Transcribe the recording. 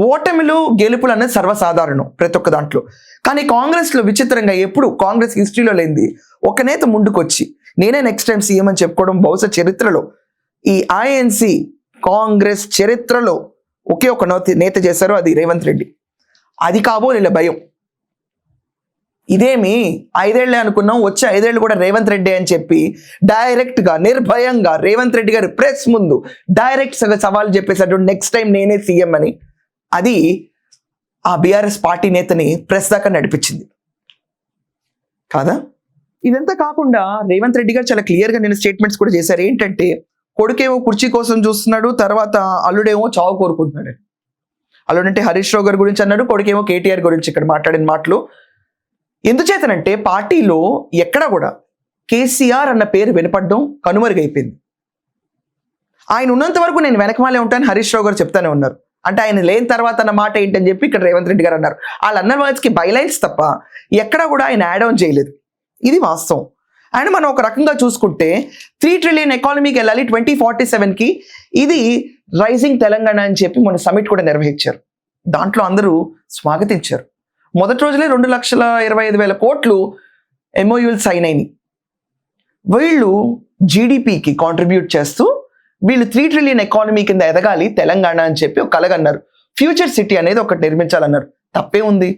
ఓటమిలు గెలుపులు అనేది సర్వసాధారణం ప్రతి ఒక్క దాంట్లో. కానీ కాంగ్రెస్లో విచిత్రంగా ఎప్పుడు కాంగ్రెస్ హిస్టరీలో లేనిది ఒక నేత ముందుకొచ్చి నేనే నెక్స్ట్ టైం సీఎం అని చెప్పుకోవడం బహుశా చరిత్రలో ఈ ఐఎన్సి కాంగ్రెస్ చరిత్రలో ఒకే ఒక నేత చేశారు, అది రేవంత్ రెడ్డి. అది కాబోలు భయం. ఇదేమి 5 ఏళ్లే అనుకున్నాం, వచ్చే 5 ఏళ్ళు కూడా రేవంత్ రెడ్డి అని చెప్పి డైరెక్ట్గా నిర్భయంగా రేవంత్ రెడ్డి గారు ప్రెస్ ముందు డైరెక్ట్ సవాల్ చెప్పేశాడు, నెక్స్ట్ టైం నేనే సీఎం అని. అది ఆ బీఆర్ఎస్ పార్టీ నేతని ప్రెస్ దాకా నడిపించింది కాదా. ఇదంతా కాకుండా రేవంత్ రెడ్డి గారు చాలా క్లియర్గా నేను స్టేట్మెంట్స్ కూడా చేశారు. ఏంటంటే కొడుకేమో కుర్చీ కోసం చూస్తున్నాడు, తర్వాత అల్లుడేమో చావు కోరుకుంటున్నాడు. అల్లుడంటే హరీష్ రావు గారి గురించి అన్నాడు, కొడుకేమో కేటీఆర్ గురించి ఇక్కడ మాట్లాడిన మాటలు. ఎందుచేతనంటే పార్టీలో ఎక్కడ కూడా కేసీఆర్ అన్న పేరు వినపడడం కనుమరుగైపోయింది. ఆయన ఉన్నంత వరకు నేను వెనకమాలే ఉంటాను హరీష్ రావు గారు చెప్తానే ఉన్నారు. అంటే ఆయన లేని తర్వాత అన్న మాట ఏంటని చెప్పి ఇక్కడ రేవంత్ రెడ్డి గారు అన్నారు. వాళ్ళు అన్న వర్డ్స్కి బైలైన్స్ తప్ప ఎక్కడా కూడా ఆయన యాడ్ ఆన్ చేయలేదు. ఇది వాస్తవం. అండ్ మనం ఒక రకంగా చూసుకుంటే 3 ట్రిలియన్ ఎకానమీకి వెళ్ళాలి 2047కి. ఇది రైజింగ్ తెలంగాణ అని చెప్పి మన సమిట్ కూడా నిర్వహించారు. దాంట్లో అందరూ స్వాగతించారు. మొదటి రోజులే 2,25,000 కోట్లు ఎంఓయూలు సైన్ అయినాయి. వీళ్ళు జీడిపికి కాంట్రిబ్యూట్ చేస్తూ వీళ్ళు 3 ట్రిలియన్ ఎకానమీ కింద ఎదగాలి తెలంగాణ అని చెప్పి ఒక కలగన్నారు. ఫ్యూచర్ సిటీ అనేది ఒకటి నిర్మించాలన్నారు. తప్పే ఉంది?